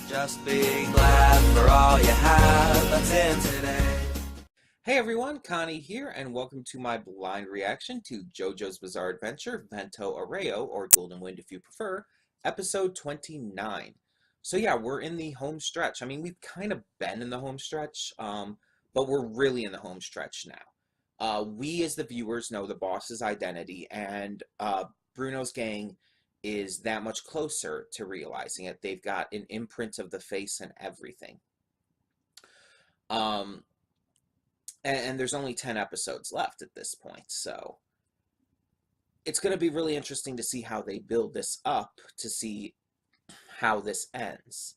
Just be glad for all you have that's in today. Hey everyone, Connie here, and welcome to my blind reaction to JoJo's Bizarre Adventure, Vento Aureo, or Golden Wind if you prefer, episode 29. So yeah, we're in the home stretch. I mean, we've kind of been in the home stretch, but we're really in the home stretch now. We as the viewers know the boss's identity, and Bruno's gang is that much closer to realizing it. They've got an imprint of the face and everything. And there's only 10 episodes left at this point, so it's going to be really interesting to see how they build this up to see how this ends.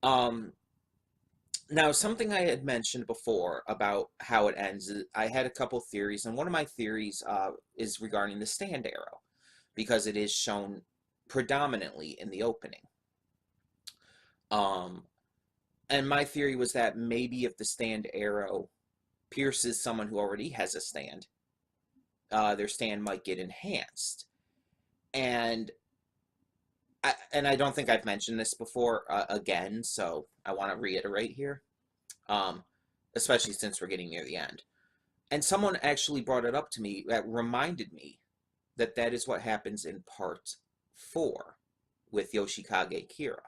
Now, something I had mentioned before about how it ends, I had a couple theories, and one of my theories is regarding the stand arrow, because it is shown predominantly in the opening. And my theory was that maybe if the stand arrow pierces someone who already has a stand, their stand might get enhanced. And I don't think I've mentioned this before again, so I want to reiterate here, especially since we're getting near the end. And someone actually brought it up to me that reminded me that that is what happens in part 4 with Yoshikage Kira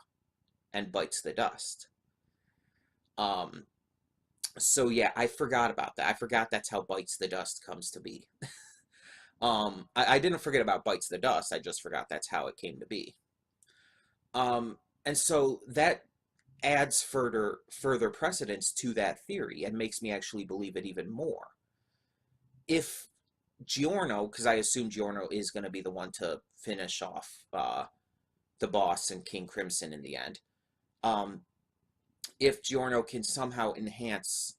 and Bites the Dust. So yeah, I forgot about that. I forgot that's how Bites the Dust comes to be. I didn't forget about Bites the Dust. I just forgot that's how it came to be. And so that adds further precedence to that theory and makes me actually believe it even more. If Giorno, because I assume Giorno is going to be the one to finish off the boss and King Crimson in the end, if Giorno can somehow enhance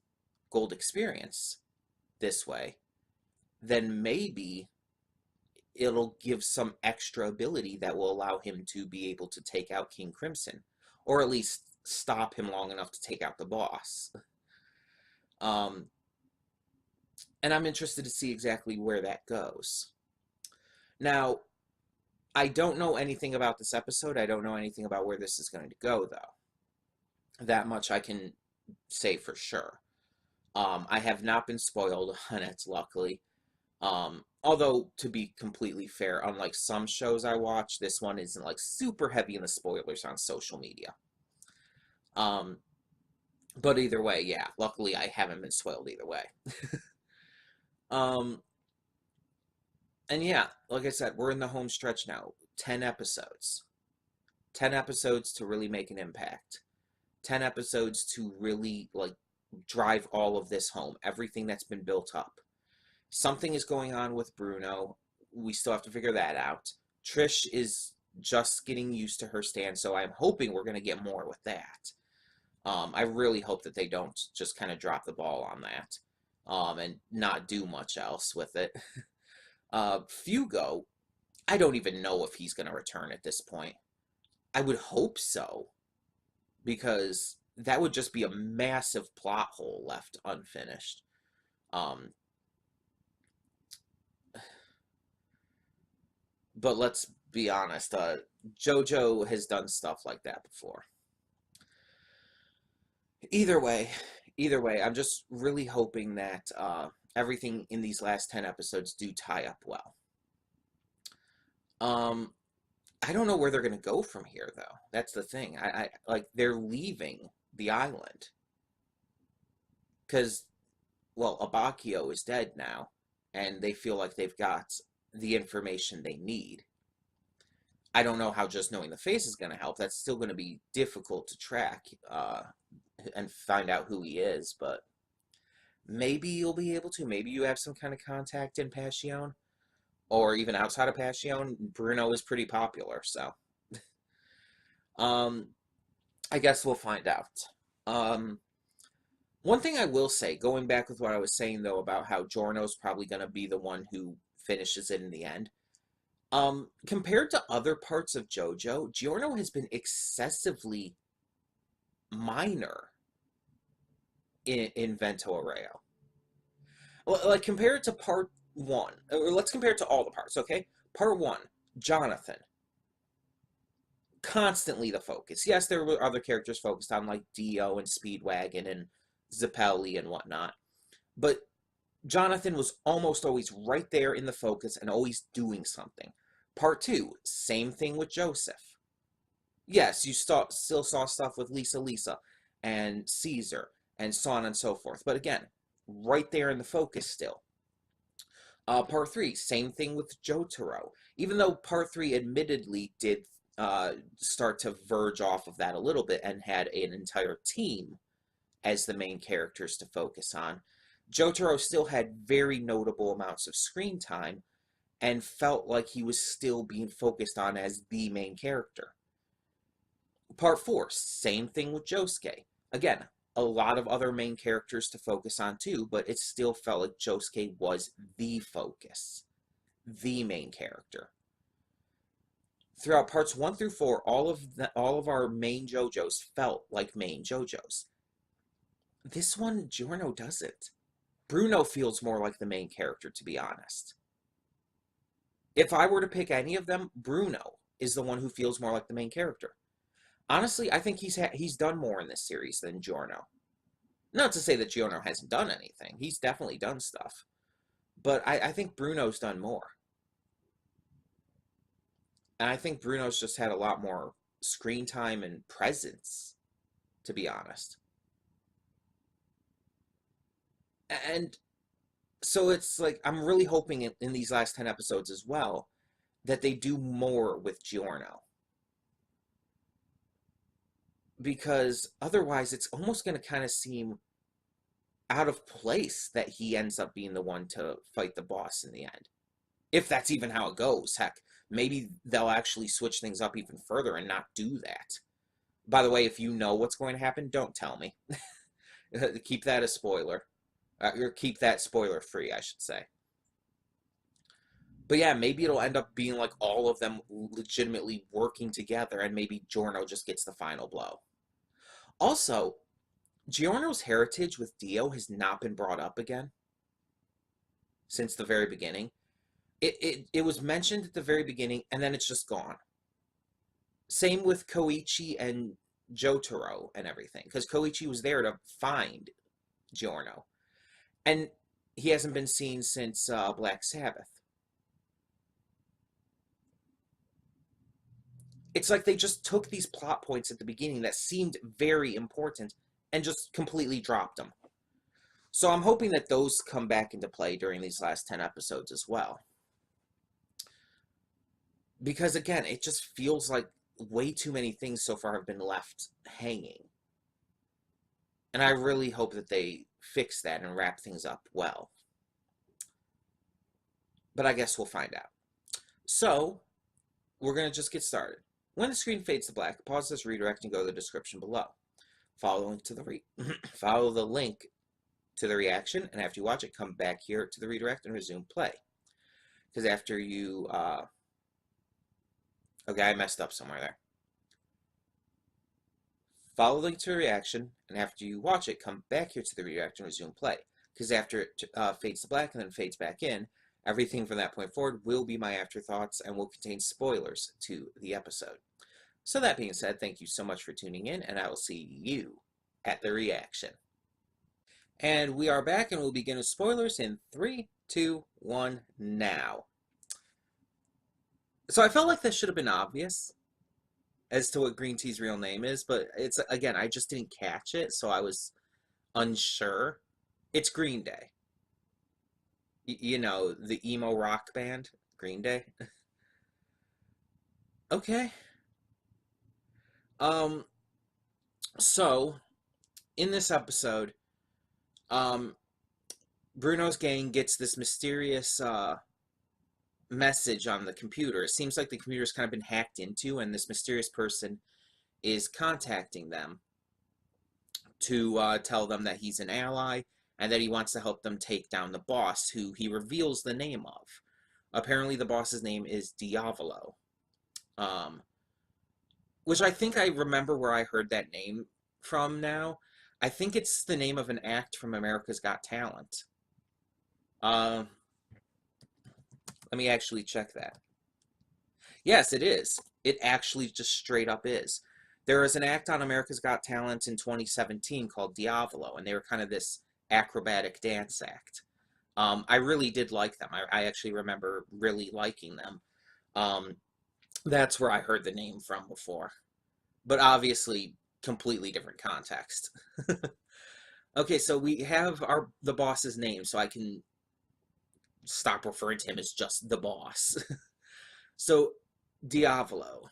gold experience this way, then maybe it'll give some extra ability that will allow him to be able to take out King Crimson, or at least stop him long enough to take out the boss. And I'm interested to see exactly where that goes. Now, I don't know anything about this episode. I don't know anything about where this is going to go, though. That much I can say for sure. I have not been spoiled on it, luckily. Although, to be completely fair, unlike some shows I watch, this one isn't like super heavy in the spoilers on social media. But either way, yeah, luckily I haven't been spoiled either way. And yeah, like I said, we're in the home stretch now. 10 episodes. 10 episodes to really make an impact. 10 episodes to really, like, drive all of this home. Everything that's been built up. Something is going on with Bruno. We still have to figure that out. Trish is just getting used to her stand, so I'm hoping we're going to get more with that. I really hope that they don't just kind of drop the ball on that. And not do much else with it. Fugo, I don't even know if he's going to return at this point. I would hope so, because that would just be a massive plot hole left unfinished. But let's be honest, JoJo has done stuff like that before. Either way, I'm just really hoping that everything in these last 10 episodes do tie up well. I don't know where they're going to go from here, though. That's the thing. I like, they're leaving the island. Because, well, Abakio is dead now, and they feel like they've got the information they need. I don't know how just knowing the face is going to help. That's still going to be difficult to track and find out who he is, but maybe you'll be able to. Maybe you have some kind of contact in Passion, or even outside of Passion. Bruno is pretty popular, so I guess we'll find out. One thing I will say, going back with what I was saying, though, about how Giorno's probably going to be the one who finishes it in the end, compared to other parts of JoJo, Giorno has been excessively minor in Vento Aureo. Like, compare it to part 1, or let's compare it to all the parts, okay? Part 1, Jonathan. constantly the focus. Yes, there were other characters focused on, like Dio and Speedwagon and Zappelli and whatnot, but Jonathan was almost always right there in the focus and always doing something. Part 2, same thing with Joseph. Yes, you still saw stuff with Lisa and Caesar and so on and so forth, but again, right there in the focus still. Part 3, same thing with Jotaro. Even though Part 3 admittedly did start to verge off of that a little bit and had an entire team as the main characters to focus on, Jotaro still had very notable amounts of screen time and felt like he was still being focused on as the main character. Part 4, same thing with Josuke. Again, a lot of other main characters to focus on too, but it still felt like Josuke was the focus, the main character. Throughout parts 1 through 4, all of our main JoJo's felt like main JoJo's. This one, Giorno doesn't. Bruno feels more like the main character, to be honest. If I were to pick any of them, Bruno is the one who feels more like the main character. Honestly, I think he's done more in this series than Giorno. Not to say that Giorno hasn't done anything. He's definitely done stuff. But I think Bruno's done more. And I think Bruno's just had a lot more screen time and presence, to be honest. And so it's like, I'm really hoping in these last 10 episodes as well, that they do more with Giorno. Because otherwise, it's almost going to kind of seem out of place that he ends up being the one to fight the boss in the end. If that's even how it goes. Heck, maybe they'll actually switch things up even further and not do that. By the way, if you know what's going to happen, don't tell me. Keep that a spoiler. Or keep that spoiler free, I should say. But yeah, maybe it'll end up being like all of them legitimately working together, and maybe Giorno just gets the final blow. Also, Giorno's heritage with Dio has not been brought up again since the very beginning. It was mentioned at the very beginning, and then it's just gone. Same with Koichi and Jotaro and everything, because Koichi was there to find Giorno. And he hasn't been seen since Black Sabbath. It's like they just took these plot points at the beginning that seemed very important and just completely dropped them. So I'm hoping that those come back into play during these last 10 episodes as well. Because again, it just feels like way too many things so far have been left hanging. And I really hope that they fix that and wrap things up well. But I guess we'll find out. So, we're going to just get started. When the screen fades to black, pause this redirect and go to the description below. Follow the link to the reaction, and after you watch it, come back here to the redirect and resume play. Because after you... okay, I messed up somewhere there. Follow the link to the reaction, and after you watch it, come back here to the redirect and resume play. Because after it fades to black and then fades back in, everything from that point forward will be my afterthoughts and will contain spoilers to the episode. So that being said, thank you so much for tuning in, and I will see you at the reaction. And we are back, and we'll begin with spoilers in 3, 2, 1, now. So I felt like that should have been obvious as to what Green Tea's real name is, but it's, again, I just didn't catch it, so I was unsure. It's Green Day. You know, the emo rock band, Green Day. Okay. So, in this episode, Bruno's gang gets this mysterious, message on the computer. It seems like the computer's kind of been hacked into, and this mysterious person is contacting them to tell them that he's an ally, and that he wants to help them take down the boss, who he reveals the name of. Apparently the boss's name is Diavolo. Which I think I remember where I heard that name from now. I think it's the name of an act from America's Got Talent. Let me actually check that. Yes, it is. It actually just straight up is. There was an act on America's Got Talent in 2017 called Diavolo, and they were kind of this acrobatic dance act. I really did like them. I actually remember really liking them. Um, that's where I heard the name from before. But obviously, completely different context. Okay, so we have the boss's name, so I can stop referring to him as just the boss. So, Diavolo.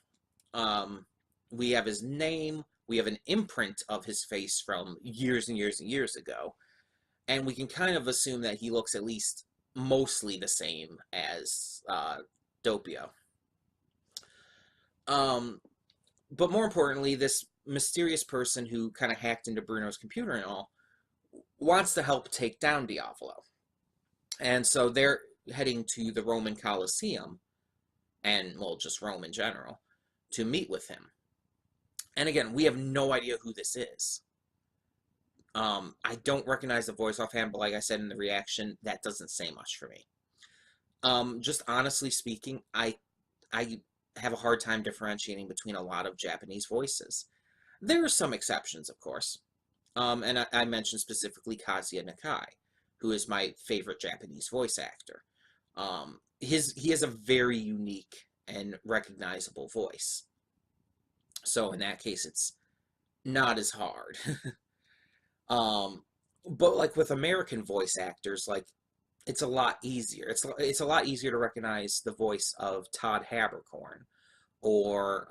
We have his name, we have an imprint of his face from years and years and years ago, and we can kind of assume that he looks at least mostly the same as Doppio. But more importantly, this mysterious person who kind of hacked into Bruno's computer and all wants to help take down Diavolo. And so they're heading to the Roman Colosseum, and, well, just Rome in general, to meet with him. And again, we have no idea who this is. I don't recognize the voice offhand, but like I said in the reaction, that doesn't say much for me. Just honestly speaking, I have a hard time differentiating between a lot of Japanese voices. There are some exceptions, of course. And I mentioned specifically Kazuya Nakai, who is my favorite Japanese voice actor. He has a very unique and recognizable voice. So in that case, it's not as hard. But like with American voice actors, like it's a lot easier. It's a lot easier to recognize the voice of Todd Haberkorn, or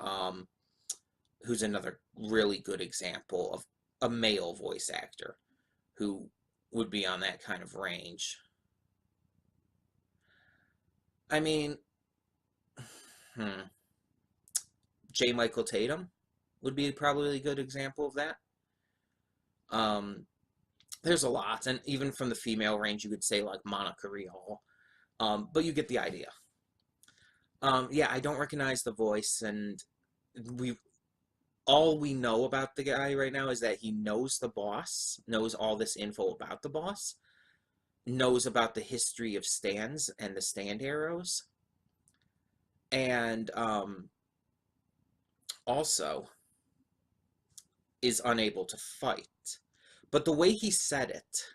who's another really good example of a male voice actor who would be on that kind of range. I mean, J. Michael Tatum would be probably a good example of that. There's a lot, and even from the female range, you could say like Monica Rial. But you get the idea. Yeah, I don't recognize the voice, and all we know about the guy right now is that he knows the boss, knows all this info about the boss, knows about the history of stands and the stand arrows, and also is unable to fight. But the way he said it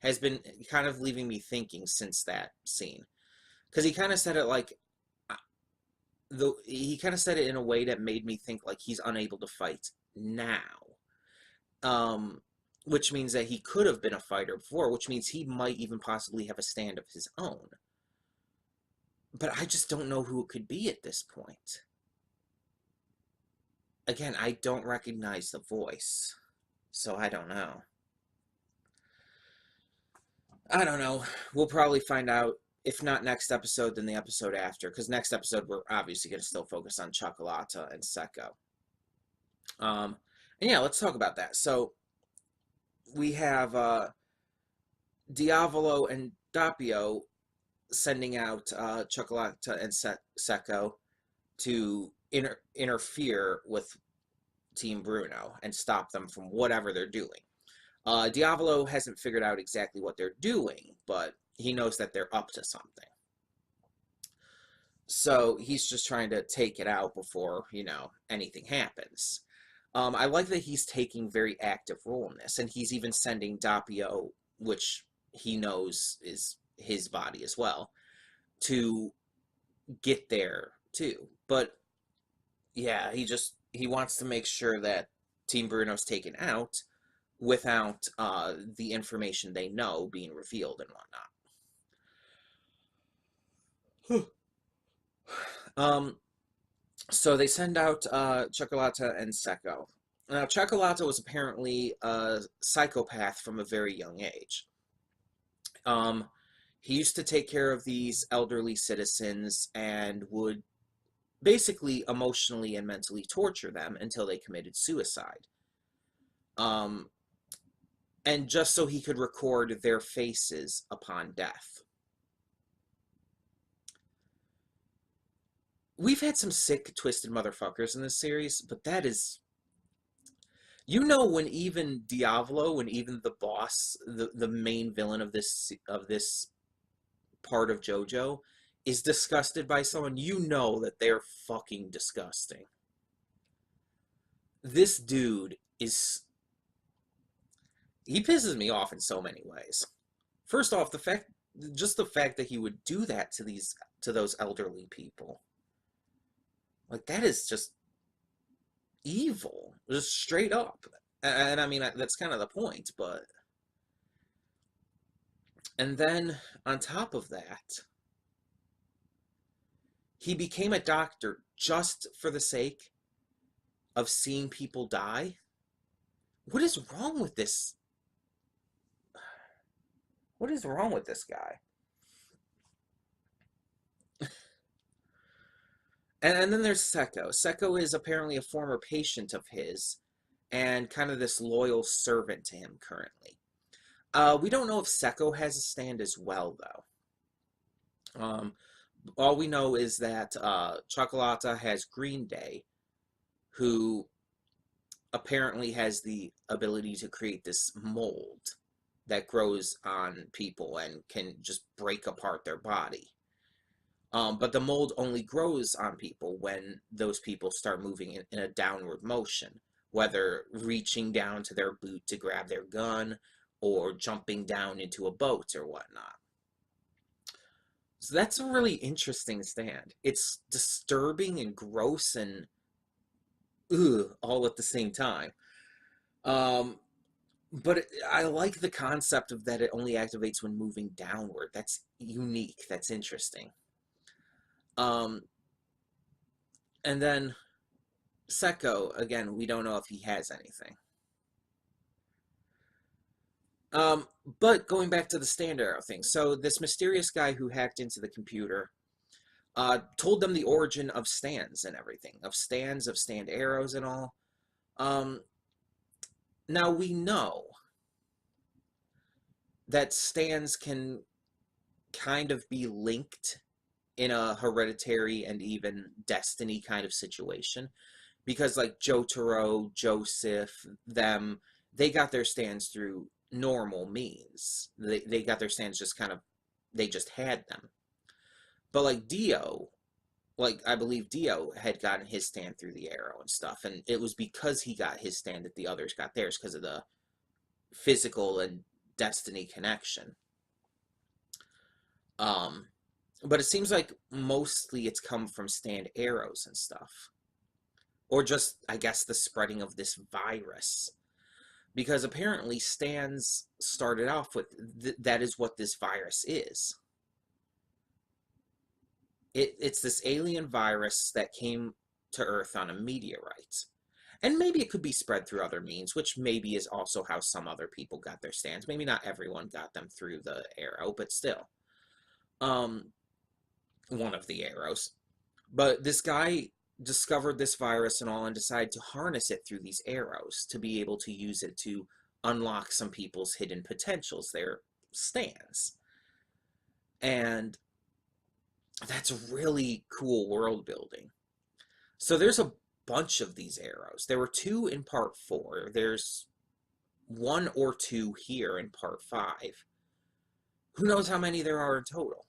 has been kind of leaving me thinking since that scene. Because he kind of said it like, he kind of said it in a way that made me think like he's unable to fight now. Which means that he could have been a fighter before, which means he might even possibly have a stand of his own. But I just don't know who it could be at this point. Again, I don't recognize the voice, so I don't know. I don't know. We'll probably find out, if not next episode, then the episode after, because next episode we're obviously going to still focus on Cioccolata and Secco. And yeah, let's talk about that. So, we have Diavolo and Doppio sending out Cioccolata and Secco to interfere with Team Bruno and stop them from whatever they're doing. Diavolo hasn't figured out exactly what they're doing, but he knows that they're up to something. So he's just trying to take it out before, anything happens. I like that he's taking very active role in this, and he's even sending Doppio, which he knows is his body as well, to get there too. But yeah, he wants to make sure that Team Bruno's taken out without the information they know being revealed and whatnot. So they send out Cioccolata and Secco. Now, Cioccolata was apparently a psychopath from a very young age. He used to take care of these elderly citizens and would basically emotionally and mentally torture them until they committed suicide. And just so he could record their faces upon death. We've had some sick, twisted motherfuckers in this series, but that is... when even Diavolo, when even the boss, the main villain of this part of JoJo, is disgusted by someone, you know that they're fucking disgusting. This dude is... he pisses me off in so many ways. First off, the fact that he would do that to those elderly people. Like, that is just evil. Just straight up. And I mean, that's kind of the point, but... And then, on top of that, he became a doctor just for the sake of seeing people die? What is wrong with this? What is wrong with this guy? And then there's Seko. Seko is apparently a former patient of his and kind of this loyal servant to him currently. We don't know if Seko has a stand as well, though. All we know is that Chocolata has Green Day, who apparently has the ability to create this mold that grows on people and can just break apart their body. But the mold only grows on people when those people start moving in a downward motion, whether reaching down to their boot to grab their gun or jumping down into a boat or whatnot. So that's a really interesting stand. It's disturbing and gross and all at the same time. But I like the concept of that it only activates when moving downward. That's unique. That's interesting. And then Seko, again, we don't know if he has anything. But going back to the stand arrow thing, so this mysterious guy who hacked into the computer told them the origin of stands and everything, of stand arrows and all. Now we know that stands can kind of be linked in a hereditary and even destiny kind of situation, because like Jotaro, Joseph, them, they got their stands through normal means. They got their stands just kind of, they just had them. But like Dio, like I believe Dio had gotten his stand through the arrow and stuff, and it was because he got his stand that the others got theirs, because of the physical and destiny connection. But it seems like mostly it's come from stand arrows and stuff. Or just, I guess, the spreading of this virus. Because apparently stands started off with, that is what this virus is. It's this alien virus that came to Earth on a meteorite. And maybe it could be spread through other means, which maybe is also how some other people got their stands. Maybe not everyone got them through the arrow, but still. One of the arrows. But this guy discovered this virus and all and decided to harness it through these arrows to be able to use it to unlock some people's hidden potentials, their stands. And that's really cool world building. So there's a bunch of these arrows. There were 2 in part 4. There's 1 or 2 here in part 5. Who knows how many there are in total?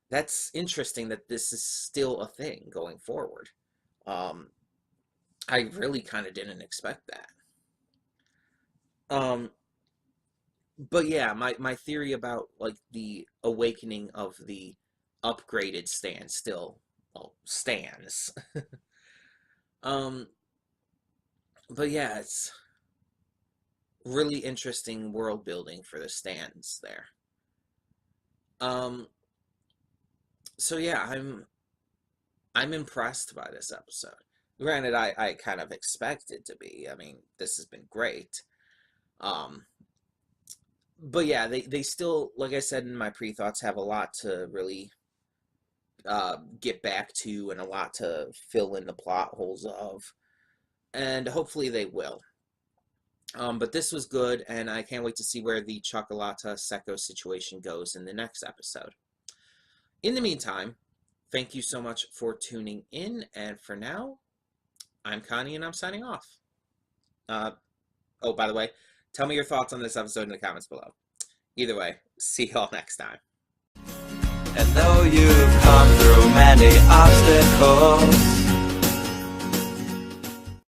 That's interesting that this is still a thing going forward. I really kind of didn't expect that. But yeah, my theory about like the awakening of the upgraded stand still, well, stands. But yeah, it's really interesting world building for the stands there. So yeah, I'm impressed by this episode. Granted, I kind of expected to be. I mean, this has been great. But yeah, they still, like I said in my pre-thoughts, have a lot to really get back to and a lot to fill in the plot holes of. And hopefully they will. But this was good, and I can't wait to see where the Chocolata Seko situation goes in the next episode. In the meantime, thank you so much for tuning in, and for now, I'm Connie, and I'm signing off. Oh, by the way, tell me your thoughts on this episode in the comments below. Either way, see y'all next time. And though you've come through many obstacles,